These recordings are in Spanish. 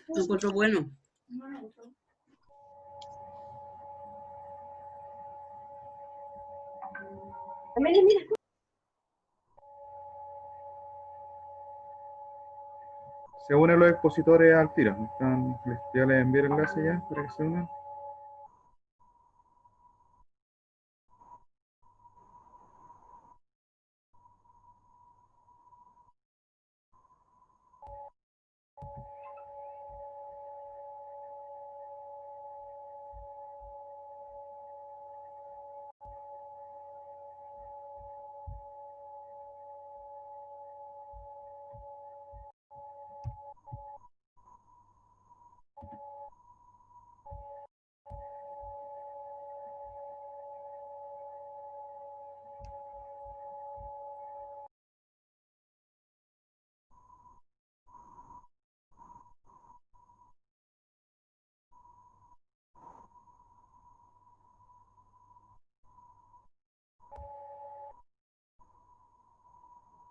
Lo encuentro bueno. Se unen los expositores al tiro. Ya les envié el enlace ya para que se unan.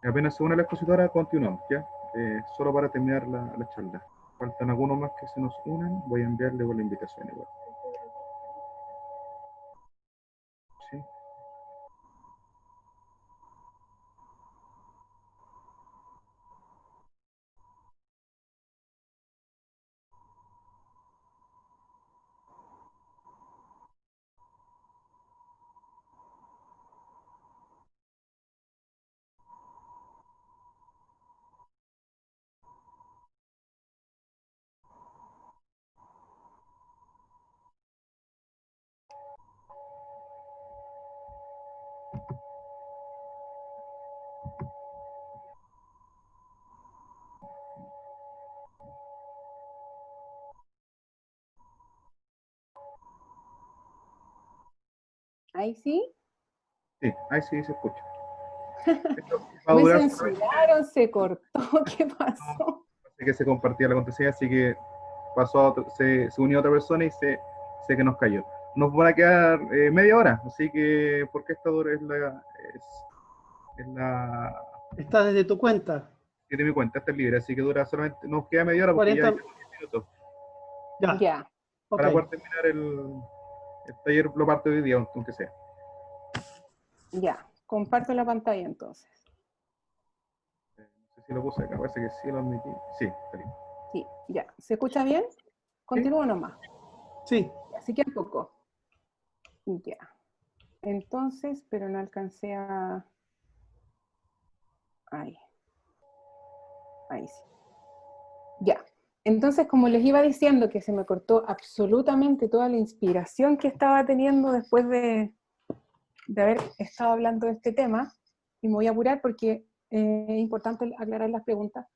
Y apenas se une la expositora, continuamos, ¿ya? Solo para terminar la charla. Faltan algunos más que se nos unan. Voy a enviarle con la invitación igual. ¿Sí? ¿Ahí sí? Sí, ahí sí se escucha. Esto va a Me durar censuraron, se cortó, ¿qué pasó? así que se compartía la contraseña, así que pasó a se unió a otra persona y sé que nos cayó. Nos van a quedar media hora, así que porque esta dura es la Está desde tu cuenta. es de mi cuenta, esta es libre, así que dura solamente, nos queda media hora porque 40. ya llevamos 10 minutos. Ya. Ya. Para Ok. poder terminar el taller, lo parte de hoy día, aunque sea. Ya. Comparto la pantalla entonces. No sé si lo puse acá, parece que sí lo admití. Sí, está bien. Sí, ya. ¿Se escucha bien? Continúo nomás. Sí. Así que un poco. Ya. Entonces, pero no alcancé a... Ahí. Ahí sí. Ya. Entonces, como les iba diciendo que se me cortó absolutamente toda la inspiración que estaba teniendo después de haber estado hablando de este tema, y me voy a apurar porque es importante aclarar las preguntas,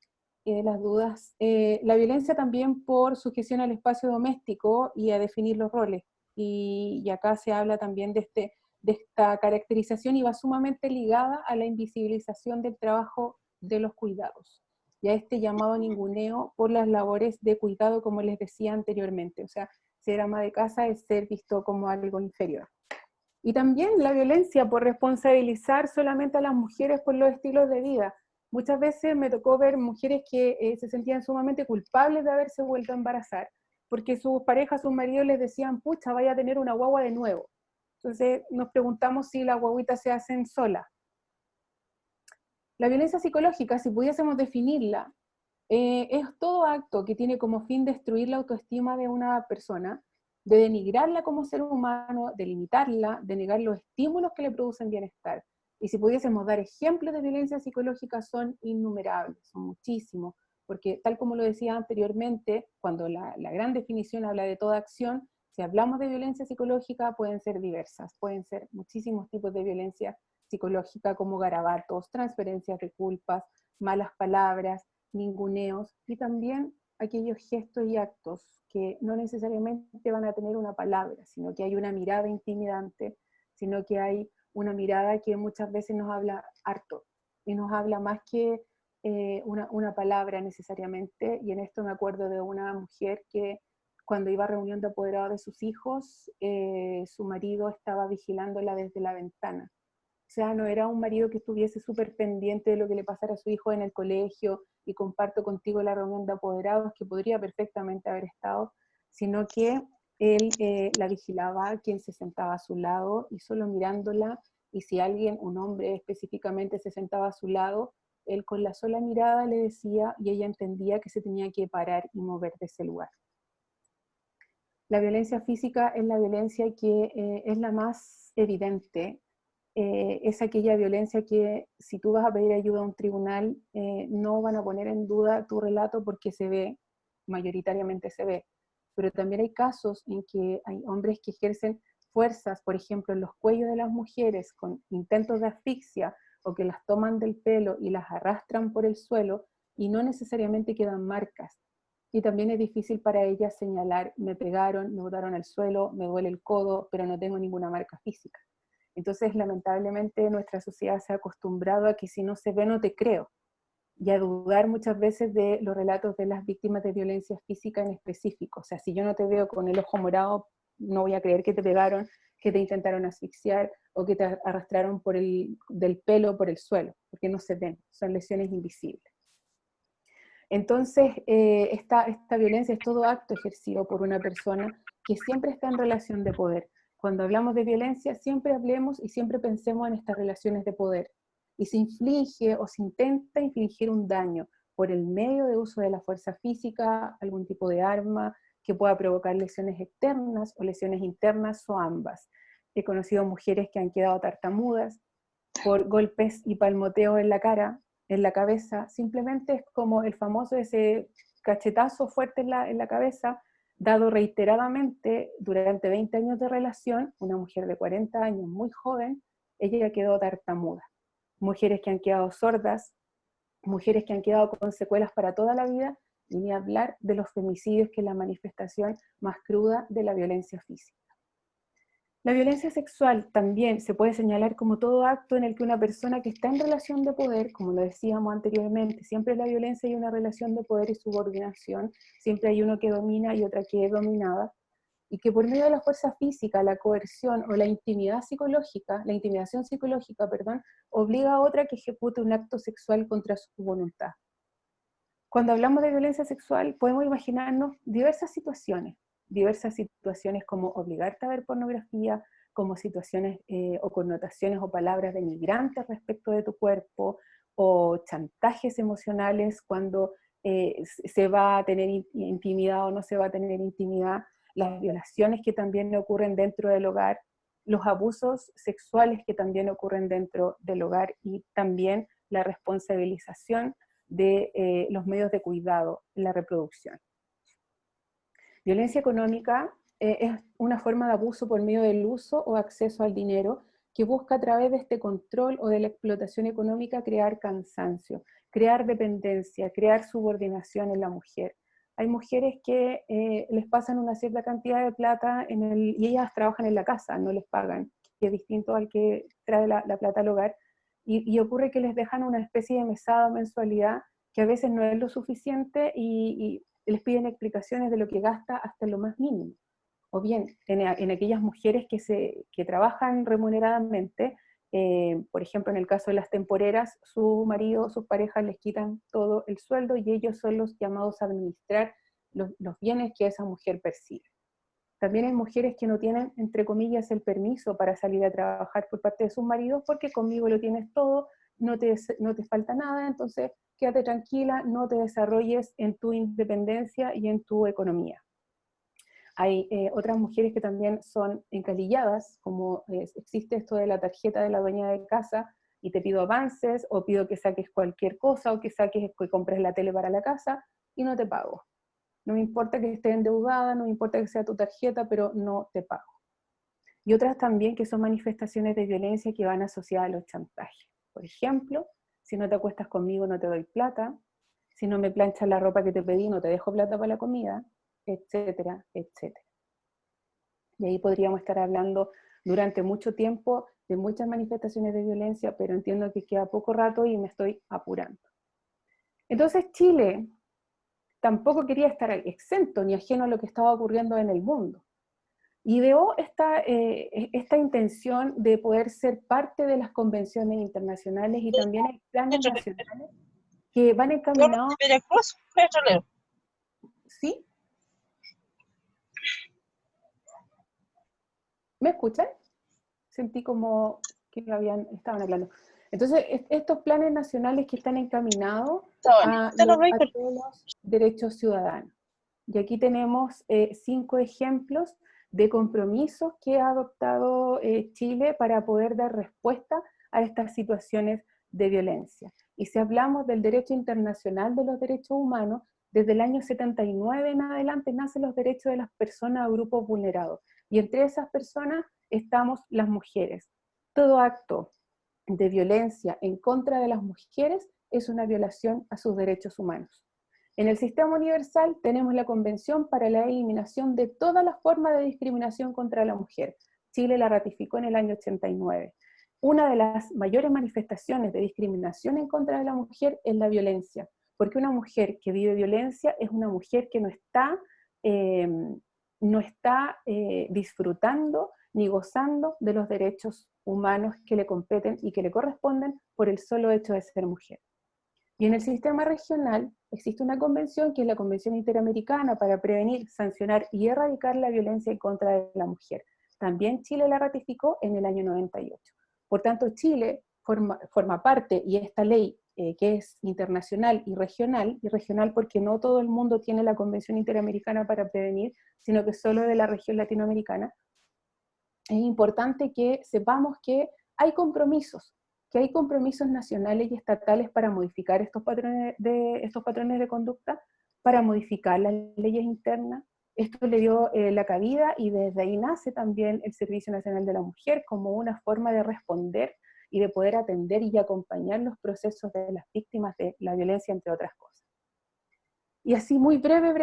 las dudas. La violencia también por sujeción al espacio doméstico y a definir los roles. Y acá se habla también de esta caracterización y va sumamente ligada a la invisibilización del trabajo de los cuidados y a este llamado ninguneo por las labores de cuidado, como les decía anteriormente. O sea, ser ama de casa es ser visto como algo inferior. Y también la violencia por responsabilizar solamente a las mujeres por los estilos de vida. Muchas veces me tocó ver mujeres que se sentían sumamente culpables de haberse vuelto a embarazar, porque sus parejas, sus maridos les decían, pucha, vaya a tener una guagua de nuevo. Entonces nos preguntamos si las guaguitas se hacen solas. La violencia psicológica, si pudiésemos definirla, es todo acto que tiene como fin destruir la autoestima de una persona, de denigrarla como ser humano, de limitarla, de negar los estímulos que le producen bienestar. Y si pudiésemos dar ejemplos de violencia psicológica, son innumerables, son muchísimos, porque tal como lo decía anteriormente, cuando la gran definición habla de toda acción, si hablamos de violencia psicológica pueden ser diversas, pueden ser muchísimos tipos de violencia psicológica como garabatos, transferencias de culpas, malas palabras, ninguneos, y también aquellos gestos y actos que no necesariamente van a tener una palabra, sino que hay una mirada intimidante, sino que hay una mirada que muchas veces nos habla harto, y nos habla más que una palabra necesariamente, y en esto me acuerdo de una mujer que cuando iba a reunión de apoderados de sus hijos, su marido estaba vigilándola desde la ventana, O sea, no era un marido que estuviese súper pendiente de lo que le pasara a su hijo en el colegio, y comparto contigo la reunión de apoderados, que podría perfectamente haber estado, sino que él la vigilaba, quien se sentaba a su lado, y solo mirándola, y si alguien, un hombre específicamente, se sentaba a su lado, él con la sola mirada le decía, y ella entendía que se tenía que parar y mover de ese lugar. La violencia física es la violencia que es la más evidente. Es aquella violencia que si tú vas a pedir ayuda a un tribunal, no van a poner en duda tu relato porque se ve, mayoritariamente se ve. Pero también hay casos en que hay hombres que ejercen fuerzas, por ejemplo, en los cuellos de las mujeres con intentos de asfixia, o que las toman del pelo y las arrastran por el suelo, y no necesariamente quedan marcas. Y también es difícil para ellas señalar, me pegaron, me botaron al suelo, me duele el codo, pero no tengo ninguna marca física. Entonces, lamentablemente, nuestra sociedad se ha acostumbrado a que si no se ve, no te creo, y a dudar muchas veces de los relatos de las víctimas de violencia física en específico. O sea, si yo no te veo con el ojo morado, no voy a creer que te pegaron, que te intentaron asfixiar, o que te arrastraron del pelo por el suelo, porque no se ven, son lesiones invisibles. Entonces, esta violencia es todo acto ejercido por una persona que siempre está en relación de poder. Cuando hablamos de violencia, siempre hablemos y siempre pensemos en estas relaciones de poder. Y se inflige o se intenta infligir un daño por el medio de uso de la fuerza física, algún tipo de arma que pueda provocar lesiones externas o lesiones internas, o ambas. He conocido mujeres que han quedado tartamudas por golpes y palmoteo en la cara, en la cabeza. Simplemente es como el famoso ese cachetazo fuerte en la cabeza, dado reiteradamente durante 20 años de relación. Una mujer de 40 años, muy joven, ella ya quedó tartamuda. Mujeres que han quedado sordas, mujeres que han quedado con secuelas para toda la vida, y ni hablar de los femicidios, que es la manifestación más cruda de la violencia física. La violencia sexual también se puede señalar como todo acto en el que una persona que está en relación de poder, como lo decíamos anteriormente, siempre en la violencia hay una relación de poder y subordinación, siempre hay uno que domina y otra que es dominada, y que por medio de la fuerza física, la coerción o la intimidación psicológica, obliga a otra que ejecute un acto sexual contra su voluntad. Cuando hablamos de violencia sexual, podemos imaginarnos diversas situaciones como obligarte a ver pornografía, como situaciones o connotaciones o palabras denigrantes respecto de tu cuerpo, o chantajes emocionales cuando se va a tener intimidad o no se va a tener intimidad, las violaciones que también ocurren dentro del hogar, los abusos sexuales que también ocurren dentro del hogar, y también la responsabilización de los medios de cuidado en la reproducción. Violencia económica es una forma de abuso por medio del uso o acceso al dinero, que busca a través de este control o de la explotación económica crear cansancio, crear dependencia, crear subordinación en la mujer. Hay mujeres que les pasan una cierta cantidad de plata y ellas trabajan en la casa, no les pagan, que es distinto al que trae la plata al hogar, y ocurre que les dejan una especie de mesada o mensualidad que a veces no es lo suficiente, y les piden explicaciones de lo que gasta hasta lo más mínimo. O bien, en aquellas mujeres que trabajan remuneradamente, por ejemplo, en el caso de las temporeras, su marido, sus parejas les quitan todo el sueldo, y ellos son los llamados a administrar los bienes que esa mujer percibe. También hay mujeres que no tienen, entre comillas, el permiso para salir a trabajar por parte de sus maridos, porque conmigo lo tienes todo, no te falta nada, entonces quédate tranquila, no te desarrolles en tu independencia y en tu economía. Hay otras mujeres que también son encalilladas, como existe esto de la tarjeta de la dueña de casa, y te pido avances, o pido que saques cualquier cosa, o que compres la tele para la casa, y no te pago. No me importa que esté endeudada, no me importa que sea tu tarjeta, pero no te pago. Y otras también que son manifestaciones de violencia que van asociadas a los chantajes. Por ejemplo, si no te acuestas conmigo no te doy plata, si no me planchas la ropa que te pedí no te dejo plata para la comida, etcétera, etcétera. Y ahí podríamos estar hablando durante mucho tiempo de muchas manifestaciones de violencia, pero entiendo que queda poco rato y me estoy apurando. Entonces Chile tampoco quería estar exento ni ajeno a lo que estaba ocurriendo en el mundo. ideó esta intención de poder ser parte de las convenciones internacionales y también hay planes nacionales que van encaminados... Veracruz, petrolero. ¿Sí? ¿Me escuchan? Sentí como que estaban hablando. Entonces, estos planes nacionales que están encaminados a todos los derechos ciudadanos. Y aquí tenemos 5 ejemplos de compromisos que ha adoptado Chile para poder dar respuesta a estas situaciones de violencia. Y si hablamos del derecho internacional de los derechos humanos, desde el año 79 en adelante nacen los derechos de las personas o grupos vulnerados. Y entre esas personas estamos las mujeres. Todo acto de violencia en contra de las mujeres es una violación a sus derechos humanos. En el sistema universal tenemos la Convención para la Eliminación de todas las formas de discriminación contra la mujer. Chile la ratificó en el año 89. Una de las mayores manifestaciones de discriminación en contra de la mujer es la violencia, porque una mujer que vive violencia es una mujer que no está disfrutando ni gozando de los derechos humanos que le competen y que le corresponden por el solo hecho de ser mujer. Y en el sistema regional existe una convención que es la Convención Interamericana para prevenir, sancionar y erradicar la violencia en contra de la mujer. También Chile la ratificó en el año 98. Por tanto, Chile forma parte, y esta ley que es internacional y regional porque no todo el mundo tiene la Convención Interamericana para prevenir, sino que solo de la región latinoamericana, es importante que sepamos que hay compromisos nacionales y estatales para modificar estos patrones de conducta, para modificar las leyes internas. Esto le dio la cabida y desde ahí nace también el Servicio Nacional de la Mujer como una forma de responder y de poder atender y acompañar los procesos de las víctimas de la violencia, entre otras cosas. Y así muy breve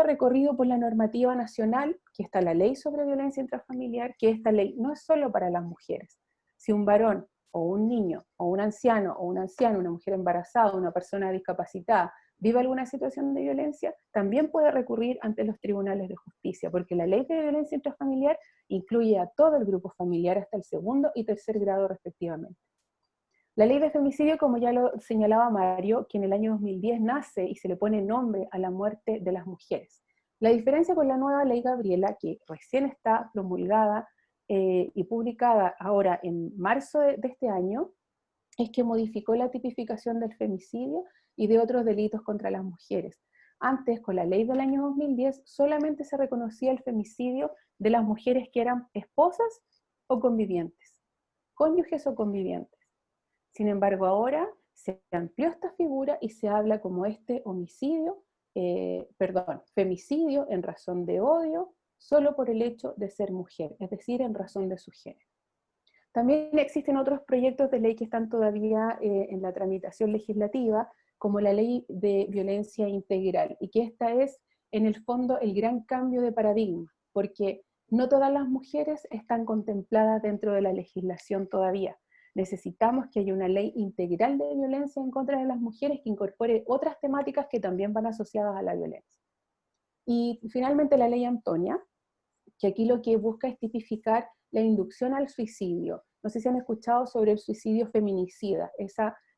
recorrido por la normativa nacional, que está la ley sobre violencia intrafamiliar, que esta ley no es solo para las mujeres. Si un varón o un niño o un anciano o una anciana, una mujer embarazada, una persona discapacitada, vive alguna situación de violencia, también puede recurrir ante los tribunales de justicia, porque la ley de violencia intrafamiliar incluye a todo el grupo familiar hasta el 2º y 3er grado respectivamente. La ley de femicidio, como ya lo señalaba Mario, que en el año 2010 nace y se le pone nombre a la muerte de las mujeres. La diferencia con la nueva ley Gabriela, que recién está promulgada y publicada ahora en marzo de este año, es que modificó la tipificación del femicidio y de otros delitos contra las mujeres. Antes, con la ley del año 2010, solamente se reconocía el femicidio de las mujeres que eran esposas o convivientes, cónyuges o convivientes. Sin embargo, ahora se amplió esta figura y se habla como femicidio en razón de odio, solo por el hecho de ser mujer, es decir, en razón de su género. También existen otros proyectos de ley que están todavía en la tramitación legislativa, como la ley de violencia integral, y que esta es, en el fondo, el gran cambio de paradigma, porque no todas las mujeres están contempladas dentro de la legislación todavía. Necesitamos que haya una ley integral de violencia en contra de las mujeres que incorpore otras temáticas que también van asociadas a la violencia. Y finalmente la ley Antonia, que aquí lo que busca es tipificar la inducción al suicidio. No sé si han escuchado sobre el suicidio feminicida,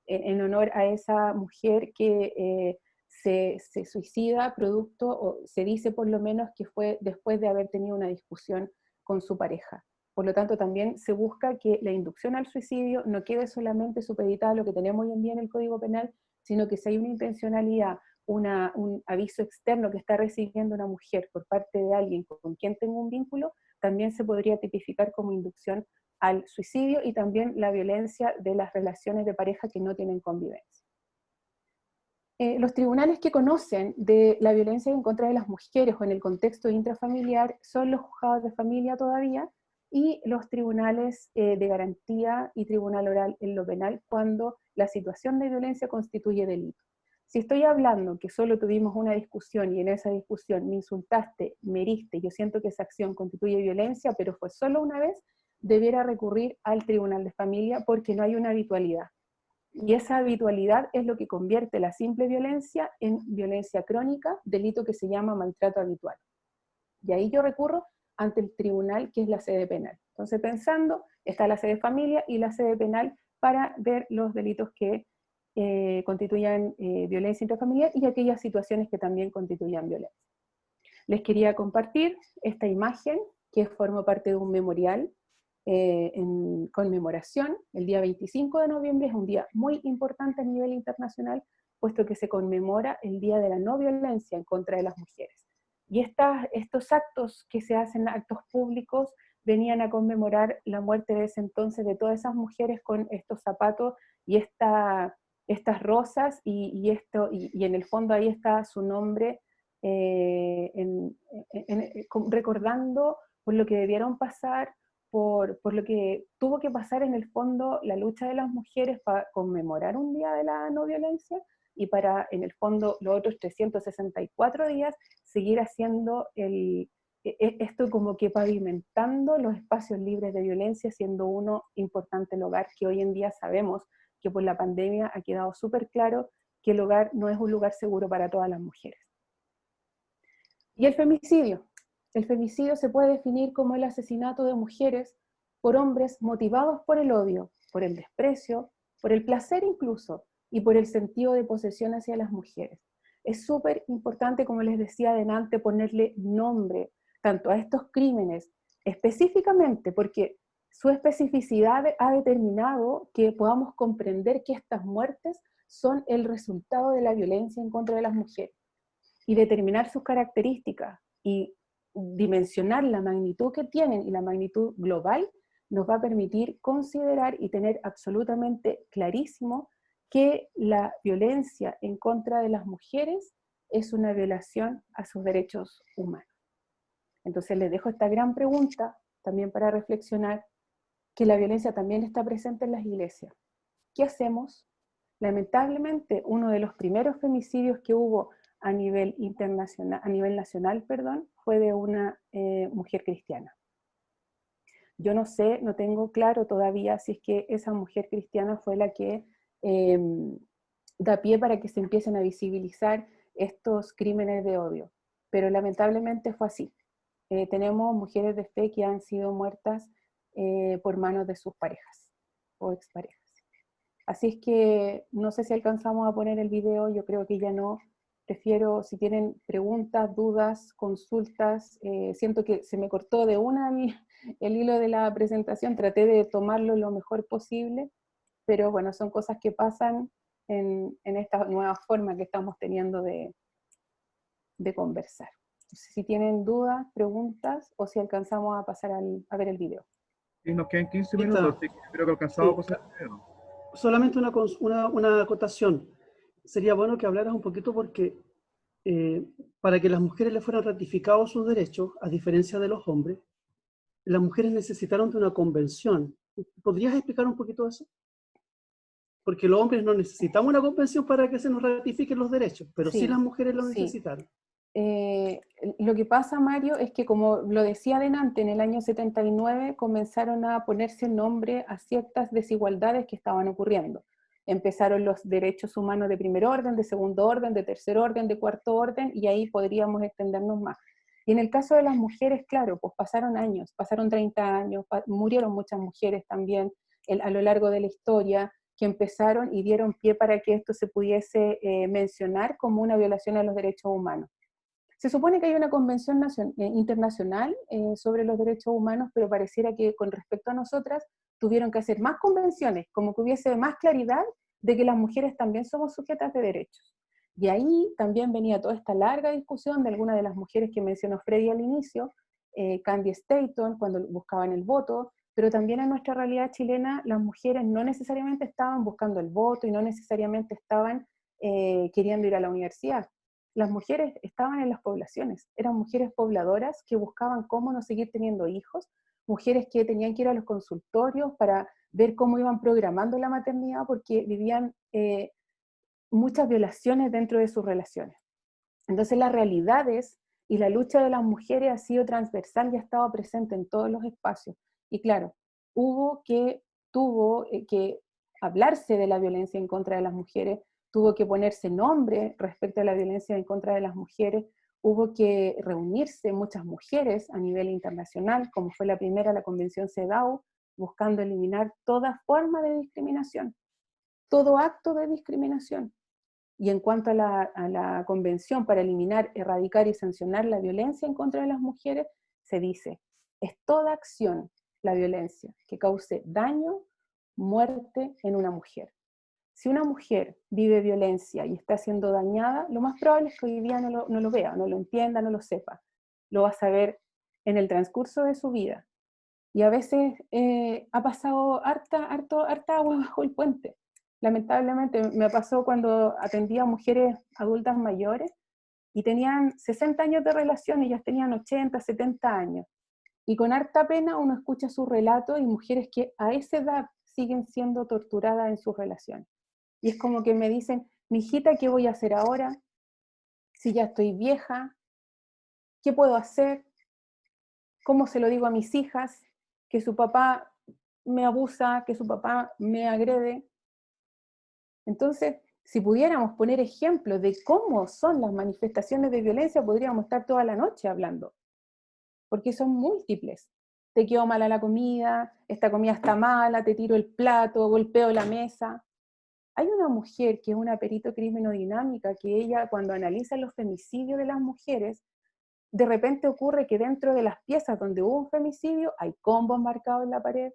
en honor a esa mujer que se suicida producto, o se dice por lo menos que fue después de haber tenido una discusión con su pareja. Por lo tanto, también se busca que la inducción al suicidio no quede solamente supeditada a lo que tenemos hoy en día en el Código Penal, sino que si hay una intencionalidad, un aviso externo que está recibiendo una mujer por parte de alguien con quien tenga un vínculo, también se podría tipificar como inducción al suicidio y también la violencia de las relaciones de pareja que no tienen convivencia. Los tribunales que conocen de la violencia en contra de las mujeres o en el contexto intrafamiliar son los juzgados de familia todavía, y los tribunales de garantía y tribunal oral en lo penal cuando la situación de violencia constituye delito. Si estoy hablando que solo tuvimos una discusión y en esa discusión me insultaste, me heriste, yo siento que esa acción constituye violencia, pero fue solo una vez, debiera recurrir al tribunal de familia porque no hay una habitualidad. Y esa habitualidad es lo que convierte la simple violencia en violencia crónica, delito que se llama maltrato habitual. Y ahí yo recurro ante el tribunal, que es la sede penal. Entonces, pensando, está la sede familia y la sede penal para ver los delitos que constituyan violencia intrafamiliar y aquellas situaciones que también constituyan violencia. Les quería compartir esta imagen que forma parte de un memorial en conmemoración. El día 25 de noviembre es un día muy importante a nivel internacional, puesto que se conmemora el Día de la No Violencia en contra de las mujeres. Y estos actos que se hacen, actos públicos, venían a conmemorar la muerte de ese entonces de todas esas mujeres con estos zapatos y estas rosas, y en el fondo ahí está su nombre, recordando por lo que debieron pasar, por lo que tuvo que pasar en el fondo la lucha de las mujeres para conmemorar un día de la no violencia, y para, en el fondo, los otros 364 días, seguir haciendo esto como que pavimentando los espacios libres de violencia, siendo uno importante el hogar, que hoy en día sabemos que por la pandemia ha quedado súper claro que el hogar no es un lugar seguro para todas las mujeres. Y el femicidio. El femicidio se puede definir como el asesinato de mujeres por hombres motivados por el odio, por el desprecio, por el placer incluso, y por el sentido de posesión hacia las mujeres. Es súper importante, como les decía adelante, ponerle nombre tanto a estos crímenes, específicamente porque su especificidad ha determinado que podamos comprender que estas muertes son el resultado de la violencia en contra de las mujeres, y determinar sus características y dimensionar la magnitud que tienen y la magnitud global nos va a permitir considerar y tener absolutamente clarísimo que la violencia en contra de las mujeres es una violación a sus derechos humanos. Entonces les dejo esta gran pregunta también para reflexionar, que la violencia también está presente en las iglesias. ¿Qué hacemos? Lamentablemente, uno de los primeros femicidios que hubo a nivel internacional, a nivel nacional, perdón, fue de una mujer cristiana. Yo no sé, no tengo claro todavía si es que esa mujer cristiana fue la que da pie para que se empiecen a visibilizar estos crímenes de odio, pero lamentablemente fue así. Tenemos mujeres de fe que han sido muertas por manos de sus parejas o exparejas. Así es que no sé si alcanzamos a poner el video, yo creo que ya no. Prefiero, si tienen preguntas, dudas, consultas, siento que se me cortó de una el hilo de la presentación, traté de tomarlo lo mejor posible, pero bueno, son cosas que pasan en esta nueva forma que estamos teniendo de conversar. Si tienen dudas, preguntas, o si alcanzamos a pasar a ver el video. Y nos quedan 15 Ahí minutos, está. así que creo que alcanzamos Sí. a pasar el video. Solamente una acotación. Sería bueno que hablaras un poquito porque para que las mujeres le fueran ratificados sus derechos, a diferencia de los hombres, las mujeres necesitaron de una convención. ¿Podrías explicar un poquito eso? Porque los hombres no necesitamos una convención para que se nos ratifiquen los derechos, pero sí las mujeres lo necesitaron. Lo que pasa, Mario, es que, como lo decía adelante, en el año 79 comenzaron a ponerse nombre a ciertas desigualdades que estaban ocurriendo. Empezaron los derechos humanos de primer orden, de segundo orden, de tercer orden, de cuarto orden, y ahí podríamos extendernos más. Y en el caso de las mujeres, claro, pues pasaron años, pasaron 30 años, murieron muchas mujeres también a lo largo de la historia, que empezaron y dieron pie para que esto se pudiese mencionar como una violación a los derechos humanos. Se supone que hay una convención internacional sobre los derechos humanos, pero pareciera que con respecto a nosotras tuvieron que hacer más convenciones, como que hubiese más claridad de que las mujeres también somos sujetas de derechos. Y ahí también venía toda esta larga discusión de algunas de las mujeres que mencionó Freddy al inicio, Candy Staton, cuando buscaban el voto, pero también en nuestra realidad chilena las mujeres no necesariamente estaban buscando el voto y no necesariamente estaban queriendo ir a la universidad. Las mujeres estaban en las poblaciones, eran mujeres pobladoras que buscaban cómo no seguir teniendo hijos, mujeres que tenían que ir a los consultorios para ver cómo iban programando la maternidad porque vivían muchas violaciones dentro de sus relaciones. Entonces las realidades y la lucha de las mujeres ha sido transversal y ha estado presente en todos los espacios. Y claro, tuvo que hablarse de la violencia en contra de las mujeres, tuvo que ponerse nombre respecto a la violencia en contra de las mujeres, hubo que reunirse muchas mujeres a nivel internacional, como fue la primera, la Convención CEDAW, buscando eliminar toda forma de discriminación, todo acto de discriminación. Y en cuanto a la Convención para eliminar, erradicar y sancionar la violencia en contra de las mujeres, se dice, es toda acción, la violencia, que cause daño, muerte en una mujer. Si una mujer vive violencia y está siendo dañada, lo más probable es que hoy día no lo vea, no lo entienda, no lo sepa. Lo va a saber en el transcurso de su vida. Y a veces ha pasado harta agua bajo el puente. Lamentablemente me pasó cuando atendía a mujeres adultas mayores y tenían 60 años de relación, ellas tenían 80, 70 años. Y con harta pena uno escucha sus relatos y mujeres que a esa edad siguen siendo torturadas en sus relaciones. Y es como que me dicen, mijita, ¿qué voy a hacer ahora? Si ya estoy vieja, ¿qué puedo hacer? ¿Cómo se lo digo a mis hijas? Que su papá me abusa, que su papá me agrede. Entonces, si pudiéramos poner ejemplos de cómo son las manifestaciones de violencia, podríamos estar toda la noche hablando, porque son múltiples. Te quedó mala la comida, esta comida está mala, te tiro el plato, golpeo la mesa. Hay una mujer que es una perito criminodinámica que ella, cuando analiza los femicidios de las mujeres, de repente ocurre que dentro de las piezas donde hubo un femicidio hay combos marcados en la pared,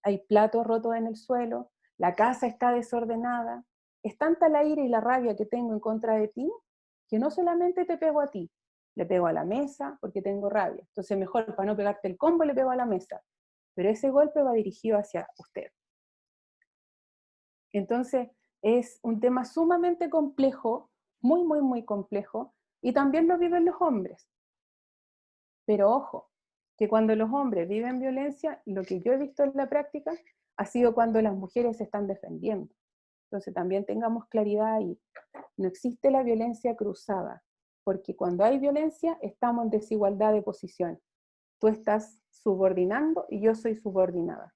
hay platos rotos en el suelo, la casa está desordenada. Es tanta la ira y la rabia que tengo en contra de ti, que no solamente te pego a ti, le pego a la mesa porque tengo rabia. Entonces mejor, para no pegarte el combo, le pego a la mesa. Pero ese golpe va dirigido hacia usted. Entonces, es un tema sumamente complejo, muy, muy, muy complejo, y también lo viven los hombres. Pero ojo, que cuando los hombres viven violencia, lo que yo he visto en la práctica ha sido cuando las mujeres se están defendiendo. Entonces también tengamos claridad ahí. No existe la violencia cruzada, porque cuando hay violencia estamos en desigualdad de posición. Tú estás subordinando y yo soy subordinada.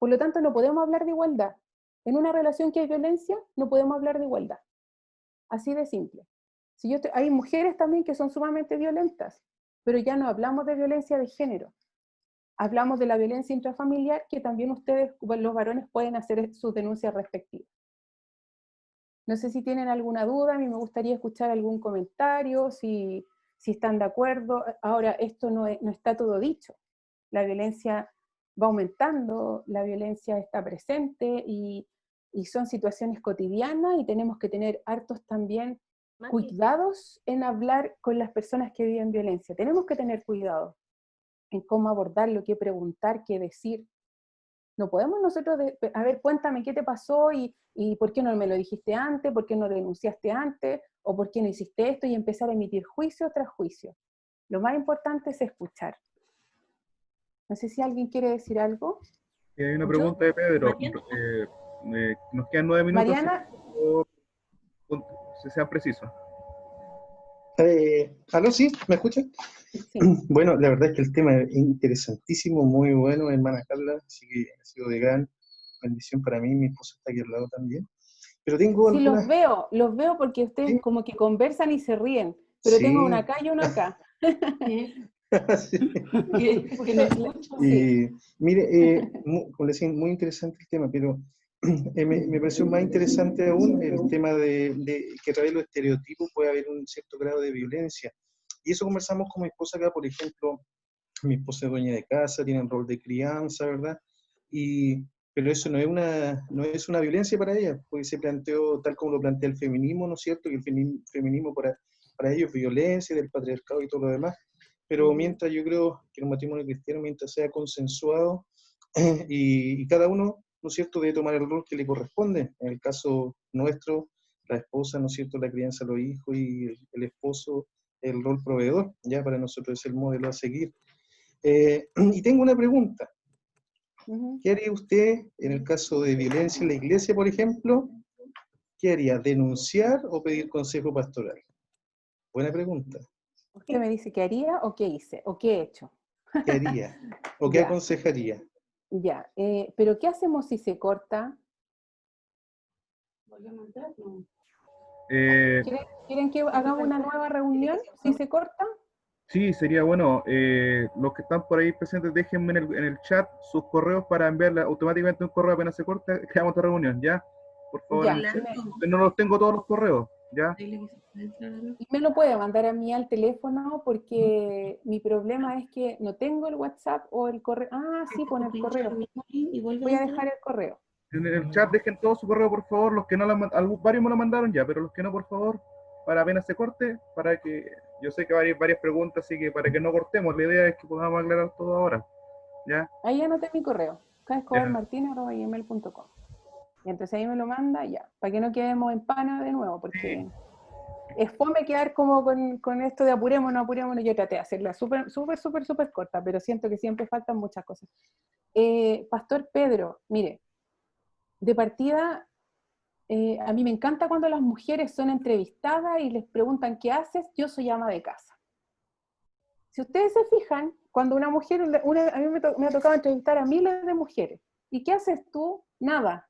Por lo tanto, no podemos hablar de igualdad. En una relación que hay violencia, no podemos hablar de igualdad. Así de simple. Hay mujeres también que son sumamente violentas, pero ya no hablamos de violencia de género. Hablamos de la violencia intrafamiliar, que también ustedes, los varones, pueden hacer sus denuncias respectivas. No sé si tienen alguna duda, a mí me gustaría escuchar algún comentario, si están de acuerdo. Ahora, esto no está todo dicho. La violencia va aumentando, la violencia está presente y son situaciones cotidianas y tenemos que tener hartos también cuidados en hablar con las personas que viven violencia. Tenemos que tener cuidado en cómo abordarlo, qué preguntar, qué decir. No podemos nosotros, a ver, cuéntame qué te pasó y por qué no me lo dijiste antes, por qué no denunciaste antes, o por qué no hiciste esto, y empezar a emitir juicio tras juicio. Lo más importante es escuchar. No sé si alguien quiere decir algo. Hay una pregunta de Pedro. Nos quedan 9 minutos. Mariana. Si sean precisos. ¿Aló? ¿Sí? ¿Me escuchan? Sí. Bueno, la verdad es que el tema es interesantísimo, muy bueno, hermana Carla, así que ha sido de gran bendición para mí. Mi esposa está aquí al lado también. Pero tengo Sí, algunas... los veo porque ustedes ¿Sí? como que conversan y se ríen, pero Sí. tengo una acá y una acá. Sí. Que no escucho. Y mire, como le decía, muy interesante el tema, pero me pareció más interesante aún el tema de que a través de los estereotipos puede haber un cierto grado de violencia. Y eso conversamos con mi esposa acá, por ejemplo, mi esposa es dueña de casa, tiene un rol de crianza, ¿verdad? Pero eso no es una violencia para ella, porque se planteó tal como lo plantea el feminismo, ¿no es cierto? Que el feminismo para ellos es violencia, del patriarcado y todo lo demás. Pero mientras yo creo que el matrimonio cristiano, mientras sea consensuado y cada uno, ¿no es cierto?, debe tomar el rol que le corresponde. En el caso nuestro, la esposa, ¿no es cierto?, la crianza de los hijos y el esposo, el rol proveedor, ya para nosotros es el modelo a seguir. Y tengo una pregunta. ¿Qué haría usted en el caso de violencia en la iglesia, por ejemplo? ¿Qué haría? ¿Denunciar o pedir consejo pastoral? Buena pregunta. ¿Usted me dice qué haría o qué hice o qué he hecho? ¿Qué haría? ¿O qué Ya. aconsejaría? Ya, pero ¿qué hacemos si se corta? ¿Quieren que hagamos una nueva reunión si se corta? Sí, sería bueno. Los que están por ahí presentes, déjenme en el chat sus correos para enviarle automáticamente un correo apenas se corte, creamos otra reunión, ¿ya? Por favor, Ya, no los tengo todos los correos, ¿ya? y me lo puede mandar a mí al teléfono porque mi problema es que no tengo el WhatsApp o el correo. Ah, sí, poner el correo. Voy a dejar el correo. En el chat dejen todo su correo, por favor. Los que no lo han varios me lo mandaron ya, pero los que no, por favor, para apenas se corte, para que, yo sé que varias preguntas, así que para que no cortemos, la idea es que podamos aclarar todo ahora, ¿ya? Ahí anoté mi correo, Ya. escobarmartinez@gmail.com. Y entonces ahí me lo manda ya, para que no quedemos en pana de nuevo, porque es fome quedar como con esto de apurémonos. Yo traté de hacerla súper corta, pero siento que siempre faltan muchas cosas. Pastor Pedro, mire, de partida, a mí me encanta cuando las mujeres son entrevistadas y les preguntan ¿qué haces? Yo soy ama de casa. Si ustedes se fijan, cuando una mujer, a mí me ha tocado entrevistar a miles de mujeres, ¿y qué haces tú? Nada.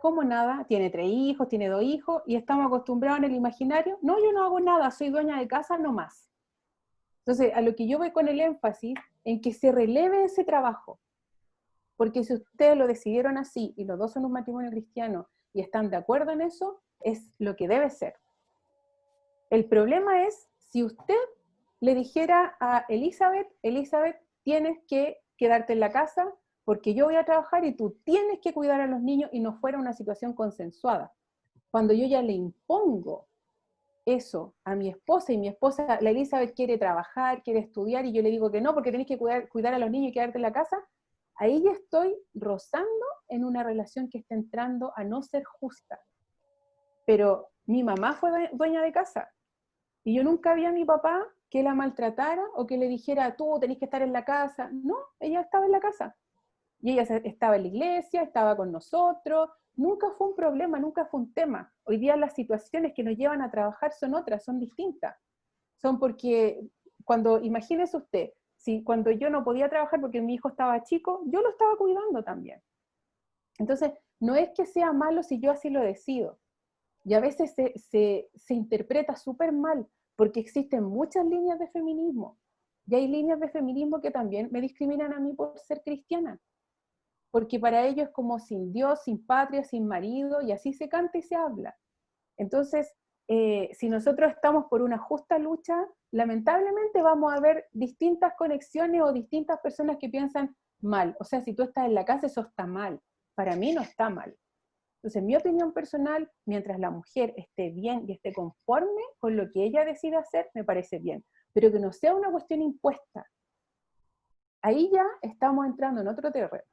¿Cómo nada? Tiene 3 hijos, tiene 2 hijos, y estamos acostumbrados en el imaginario, no, yo no hago nada, soy dueña de casa, no más. Entonces, a lo que yo voy con el énfasis, en que se releve ese trabajo, porque si ustedes lo decidieron así, y los dos son un matrimonio cristiano, y están de acuerdo en eso, es lo que debe ser. El problema es, si usted le dijera a Elizabeth, tienes que quedarte en la casa, porque yo voy a trabajar y tú tienes que cuidar a los niños, y no fuera una situación consensuada. Cuando yo ya le impongo eso a mi esposa, y mi esposa, la Elizabeth, quiere trabajar, quiere estudiar, y yo le digo que no, porque tenés que cuidar a los niños y quedarte en la casa, ahí ya estoy rozando en una relación que está entrando a no ser justa. Pero mi mamá fue dueña de casa, y yo nunca vi a mi papá que la maltratara o que le dijera, tú tenés que estar en la casa. No, ella estaba en la casa. Y ella estaba en la iglesia, estaba con nosotros. Nunca fue un problema, nunca fue un tema. Hoy día las situaciones que nos llevan a trabajar son otras, son distintas. Son porque, imagínese usted, si cuando yo no podía trabajar porque mi hijo estaba chico, yo lo estaba cuidando también. Entonces, no es que sea malo si yo así lo decido. Y a veces se interpreta súper mal, porque existen muchas líneas de feminismo. Y hay líneas de feminismo que también me discriminan a mí por ser cristiana. Porque para ellos es como sin Dios, sin patria, sin marido, y así se canta y se habla. Entonces, si nosotros estamos por una justa lucha, lamentablemente vamos a ver distintas conexiones o distintas personas que piensan mal. O sea, si tú estás en la casa, eso está mal. Para mí no está mal. Entonces, en mi opinión personal, mientras la mujer esté bien y esté conforme con lo que ella decida hacer, me parece bien. Pero que no sea una cuestión impuesta. Ahí ya estamos entrando en otro terreno.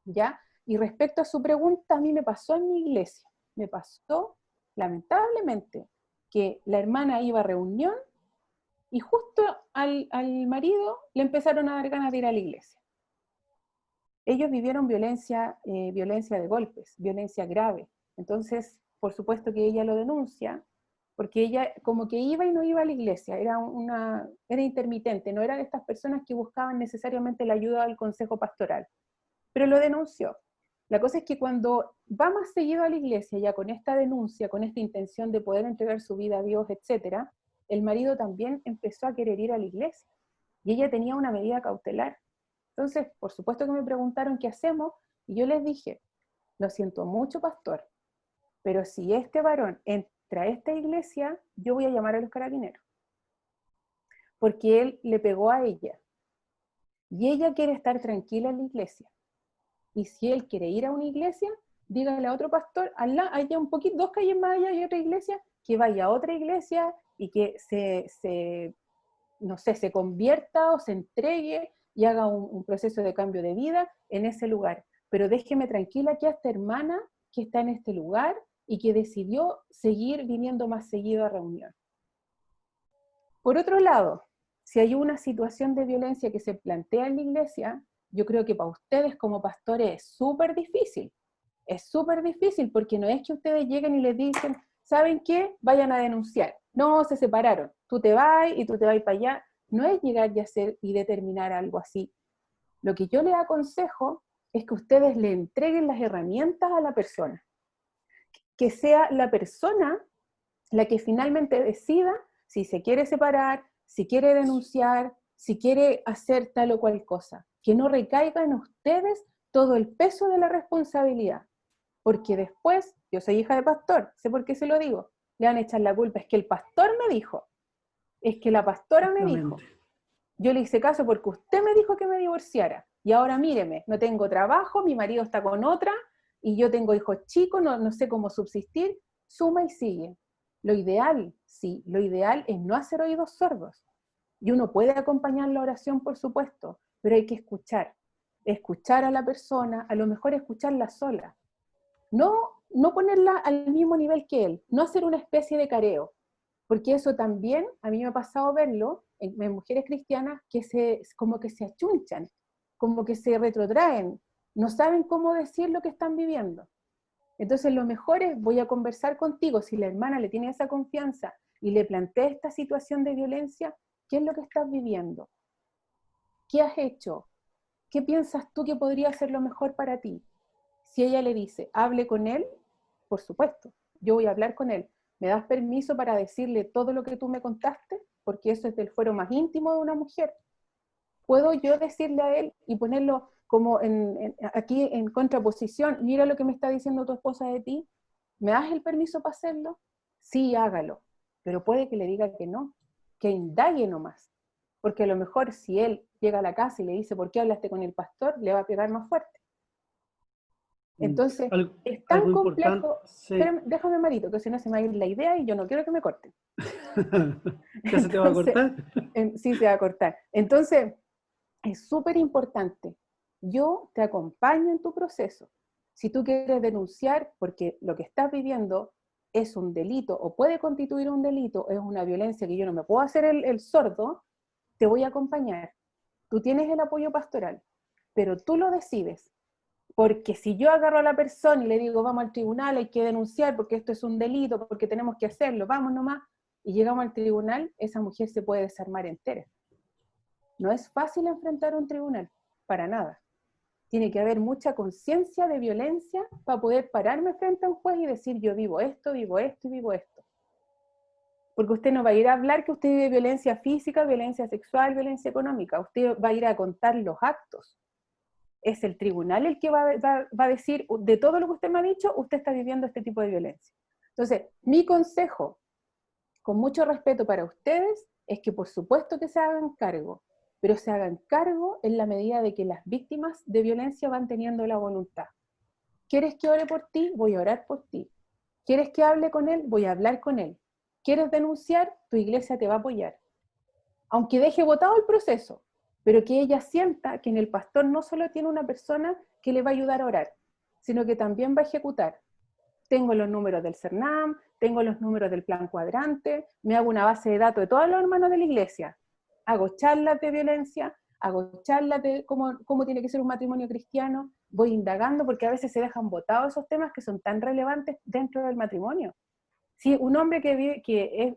¿Ya? Y respecto a su pregunta, a mí me pasó en mi iglesia. Me pasó, lamentablemente, que la hermana iba a reunión y justo al marido le empezaron a dar ganas de ir a la iglesia. Ellos vivieron violencia de golpes, violencia grave. Entonces, por supuesto que ella lo denuncia, porque ella como que iba y no iba a la iglesia, era intermitente, no era de estas personas que buscaban necesariamente la ayuda del consejo pastoral, pero lo denunció. La cosa es que cuando va más seguido a la iglesia, ya con esta denuncia, con esta intención de poder entregar su vida a Dios, etc., el marido también empezó a querer ir a la iglesia, y ella tenía una medida cautelar. Entonces, por supuesto que me preguntaron qué hacemos, y yo les dije, lo siento mucho, pastor, pero si este varón entra a esta iglesia, yo voy a llamar a los carabineros, porque él le pegó a ella, y ella quiere estar tranquila en la iglesia. Y si él quiere ir a una iglesia, dígale a otro pastor, allá un poquito, 2 calles más allá hay otra iglesia, que vaya a otra iglesia y que se convierta o se entregue y haga un proceso de cambio de vida en ese lugar. Pero déjeme tranquila que a esta hermana que está en este lugar y que decidió seguir viniendo más seguido a reunión. Por otro lado, si hay una situación de violencia que se plantea en la iglesia, yo creo que para ustedes como pastores es súper difícil. Es súper difícil porque no es que ustedes lleguen y les dicen, ¿saben qué? Vayan a denunciar. No, se separaron. Tú te vas y tú te vas para allá. No es llegar y hacer y determinar algo así. Lo que yo les aconsejo es que ustedes le entreguen las herramientas a la persona. que sea la persona la que finalmente decida si se quiere separar, si quiere denunciar, si quiere hacer tal o cual cosa. Que no recaiga en ustedes todo el peso de la responsabilidad. Porque después, yo soy hija de pastor, sé por qué se lo digo, le van a echar la culpa. Es que el pastor me dijo, es que la pastora me dijo. Yo le hice caso porque usted me dijo que me divorciara. Y ahora míreme, no tengo trabajo, mi marido está con otra, y yo tengo hijos chicos, no sé cómo subsistir. Suma y sigue. Lo ideal, sí, lo ideal es no hacer oídos sordos. Y uno puede acompañar la oración, por supuesto, pero hay que escuchar a la persona, a lo mejor escucharla sola. No ponerla al mismo nivel que él, no hacer una especie de careo, porque eso también, a mí me ha pasado verlo en mujeres cristianas que como que se achunchan, como que se retrotraen, no saben cómo decir lo que están viviendo. Entonces lo mejor es, voy a conversar contigo, si la hermana le tiene esa confianza y le plantea esta situación de violencia, ¿qué es lo que estás viviendo? ¿Qué has hecho? ¿Qué piensas tú que podría ser lo mejor para ti? Si ella le dice, hable con él, por supuesto, yo voy a hablar con él. ¿Me das permiso para decirle todo lo que tú me contaste? Porque eso es del fuero más íntimo de una mujer. ¿Puedo yo decirle a él y ponerlo como aquí en contraposición? Mira lo que me está diciendo tu esposa de ti. ¿Me das el permiso para hacerlo? Sí, hágalo. Pero puede que le diga que no, que indague nomás. Porque a lo mejor si él llega a la casa y le dice, ¿por qué hablaste con el pastor?, le va a pegar más fuerte. Entonces, es tan algo complejo. importante, sí. Espérame, déjame, Marito, que si no se me va a ir la idea y yo no quiero que me corten. ¿Ya se te va a cortar? Sí, se va a cortar. Entonces, es súper importante. Yo te acompaño en tu proceso. Si tú quieres denunciar porque lo que estás viviendo es un delito o puede constituir un delito, es una violencia que yo no me puedo hacer el sordo, te voy a acompañar. Tú tienes el apoyo pastoral, pero tú lo decides. Porque si yo agarro a la persona y le digo, vamos al tribunal, hay que denunciar porque esto es un delito, porque tenemos que hacerlo, vamos nomás, y llegamos al tribunal, esa mujer se puede desarmar entera. No es fácil enfrentar un tribunal, para nada. Tiene que haber mucha conciencia de violencia para poder pararme frente a un juez y decir, yo vivo esto y vivo esto. Porque usted no va a ir a hablar que usted vive violencia física, violencia sexual, violencia económica. Usted va a ir a contar los actos. Es el tribunal el que va a decir, de todo lo que usted me ha dicho, usted está viviendo este tipo de violencia. Entonces, mi consejo, con mucho respeto para ustedes, es que por supuesto que se hagan cargo, pero se hagan cargo en la medida de que las víctimas de violencia van teniendo la voluntad. ¿Quieres que ore por ti? Voy a orar por ti. ¿Quieres que hable con él? Voy a hablar con él. ¿Quieres denunciar? Tu iglesia te va a apoyar. Aunque deje botado el proceso, pero que ella sienta que en el pastor no solo tiene una persona que le va a ayudar a orar, sino que también va a ejecutar. Tengo los números del CERNAM, tengo los números del plan cuadrante, me hago una base de datos de todos los hermanos de la iglesia, hago charlas de violencia, hago charlas de cómo tiene que ser un matrimonio cristiano, voy indagando porque a veces se dejan botados esos temas que son tan relevantes dentro del matrimonio. Si un hombre que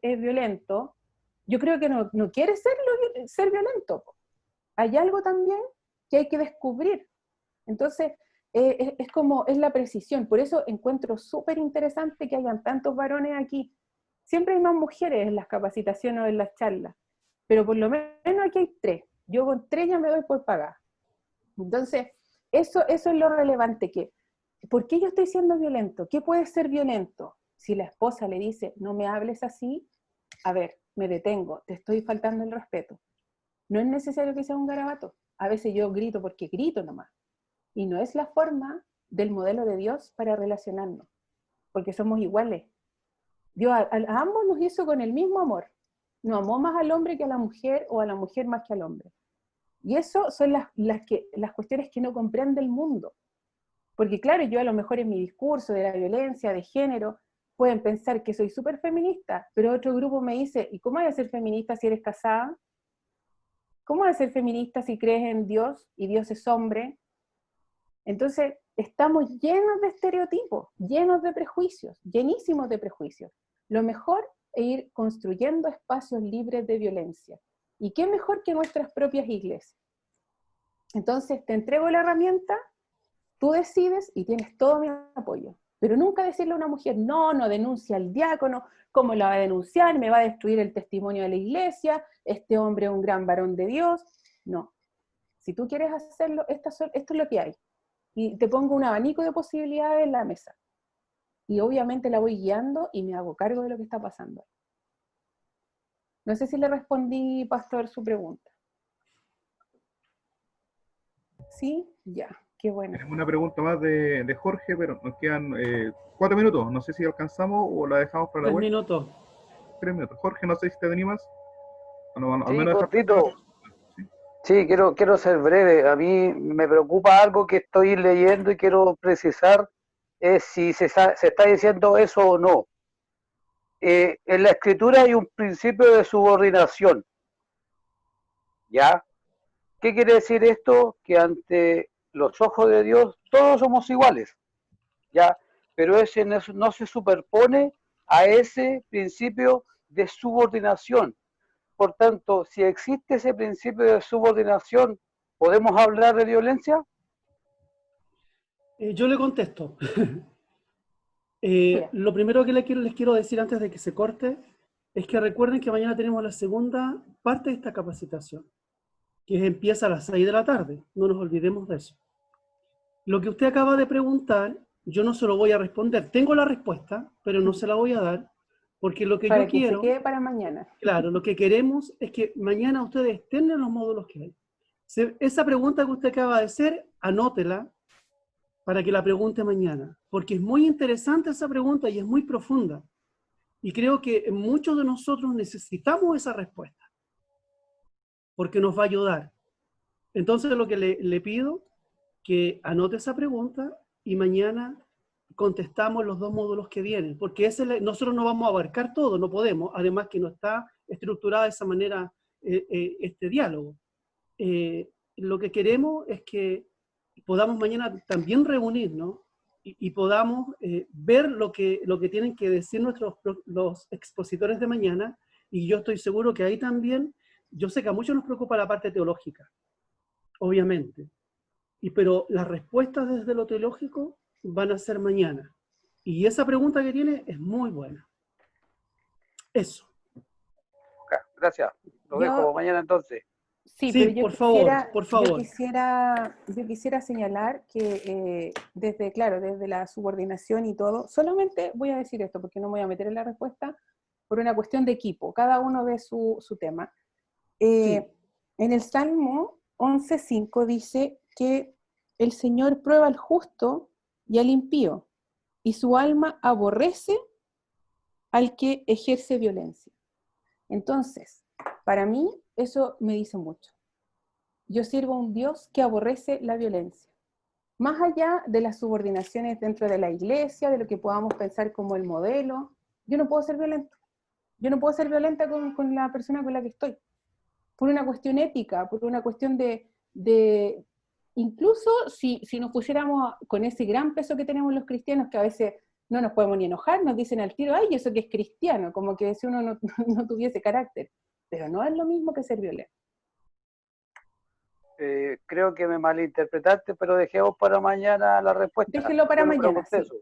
es violento, yo creo que no quiere ser violento. Hay algo también que hay que descubrir. Entonces, es la precisión. Por eso encuentro súper interesante que hayan tantos varones aquí. Siempre hay más mujeres en las capacitaciones o en las charlas, pero por lo menos aquí hay 3. Yo con 3 ya me doy por pagada. Entonces, eso es lo relevante. ¿Por qué yo estoy siendo violento? ¿Qué puede ser violento? Si la esposa le dice, no me hables así, a ver, me detengo, te estoy faltando el respeto. No es necesario que sea un garabato. A veces yo grito porque grito nomás. Y no es la forma del modelo de Dios para relacionarnos, porque somos iguales. Dios a ambos nos hizo con el mismo amor. No amó más al hombre que a la mujer, o a la mujer más que al hombre. Y eso son las cuestiones que no comprende el mundo. Porque claro, yo a lo mejor en mi discurso de la violencia, de género, pueden pensar que soy súper feminista, pero otro grupo me dice, ¿y cómo vas a ser feminista si eres casada? ¿Cómo vas a ser feminista si crees en Dios y Dios es hombre? Entonces, estamos llenos de estereotipos, llenos de prejuicios, llenísimos de prejuicios. Lo mejor es ir construyendo espacios libres de violencia. ¿Y qué mejor que nuestras propias iglesias? Entonces, te entrego la herramienta, tú decides y tienes todo mi apoyo. Pero nunca decirle a una mujer, no, no denuncia al diácono, ¿cómo la va a denunciar? Me va a destruir el testimonio de la iglesia, este hombre es un gran varón de Dios. No. Si tú quieres hacerlo, esto es lo que hay. Y te pongo un abanico de posibilidades en la mesa. Y obviamente la voy guiando y me hago cargo de lo que está pasando. No sé si le respondí, pastor, su pregunta. ¿Sí? Ya, qué bueno. Tenemos una pregunta más de Jorge, pero nos quedan 4 minutos. No sé si alcanzamos o la dejamos para la 3 vuelta. minutos. 3 minutos. Jorge, no sé si te animas. Al Sí, menos dejar cortito. Sí, quiero ser breve. A mí me preocupa algo que estoy leyendo y quiero precisar, es si se está diciendo eso o no. En la escritura hay un principio de subordinación, ¿ya? ¿Qué quiere decir esto? Que ante los ojos de Dios todos somos iguales, ¿ya? Pero ese no se superpone a ese principio de subordinación. Por tanto, si existe ese principio de subordinación, ¿podemos hablar de violencia? Yo le contesto. Mira, Lo primero que les quiero decir antes de que se corte es que recuerden que mañana tenemos la segunda parte de esta capacitación, que empieza a las 6 de la tarde. No nos olvidemos de eso. Lo que usted acaba de preguntar, yo no se lo voy a responder. Tengo la respuesta, pero no se la voy a dar, porque lo que para yo que quiero, se quede para mañana. claro, lo que queremos es que mañana ustedes estén en los módulos que hay. Esa pregunta que usted acaba de hacer, anótela para que la pregunte mañana, porque es muy interesante esa pregunta y es muy profunda. Y creo que muchos de nosotros necesitamos esa respuesta, porque nos va a ayudar. Entonces lo que le pido, que anote esa pregunta y mañana contestamos los 2 módulos que vienen, porque nosotros no vamos a abarcar todo, no podemos, además que no está estructurada de esa manera este diálogo. Lo que queremos es que podamos mañana también reunirnos y podamos ver lo que tienen que decir los expositores de mañana, y yo estoy seguro que ahí también, yo sé que a muchos nos preocupa la parte teológica, obviamente, pero las respuestas desde lo teológico van a ser mañana. Y esa pregunta que tiene es muy buena. Eso. Gracias. Lo dejo mañana entonces. Sí, Sí, pero por favor, por favor. yo quisiera señalar que desde la subordinación y todo, solamente voy a decir esto porque no me voy a meter en la respuesta por una cuestión de equipo, cada uno ve su tema. Sí. En el Salmo 11:5 dice que el Señor prueba al justo y al impío, y su alma aborrece al que ejerce violencia. Entonces, para mí, eso me dice mucho. Yo sirvo a un Dios que aborrece la violencia. Más allá de las subordinaciones dentro de la iglesia, de lo que podamos pensar como el modelo, yo no puedo ser violento. Yo no puedo ser violenta con la persona con la que estoy. Por una cuestión ética, por una cuestión de incluso si nos pusiéramos con ese gran peso que tenemos los cristianos, que a veces no nos podemos ni enojar, nos dicen al tiro, ay, eso que es cristiano, como que si uno no tuviese carácter. Pero no es lo mismo que ser violento. Creo que me malinterpretaste, pero dejemos para mañana la respuesta. Déjelo para Yo no mañana, pregunté sí. eso.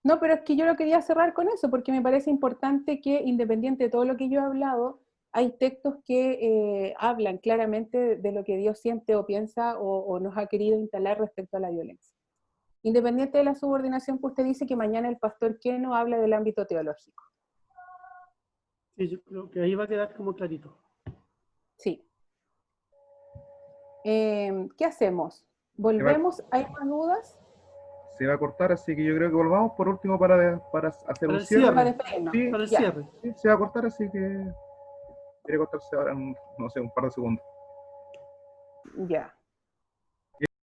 No, pero es que yo lo quería cerrar con eso, porque me parece importante que, independiente de todo lo que yo he hablado, hay textos que hablan claramente de lo que Dios siente o piensa o nos ha querido instalar respecto a la violencia. Independiente de la subordinación que usted dice, que mañana el pastor Keno habla del ámbito teológico. Sí, yo creo que ahí va a quedar como clarito. Sí. ¿Qué hacemos? ¿Volvemos? ¿Hay más dudas? Se va a cortar, así que yo creo que volvamos por último para hacer Para un el cierre. cierre. Para despedirnos. Sí, Para el Ya. cierre. sí, se va a cortar, así que quiere cortarse ahora en, no sé, un par de segundos. Ya.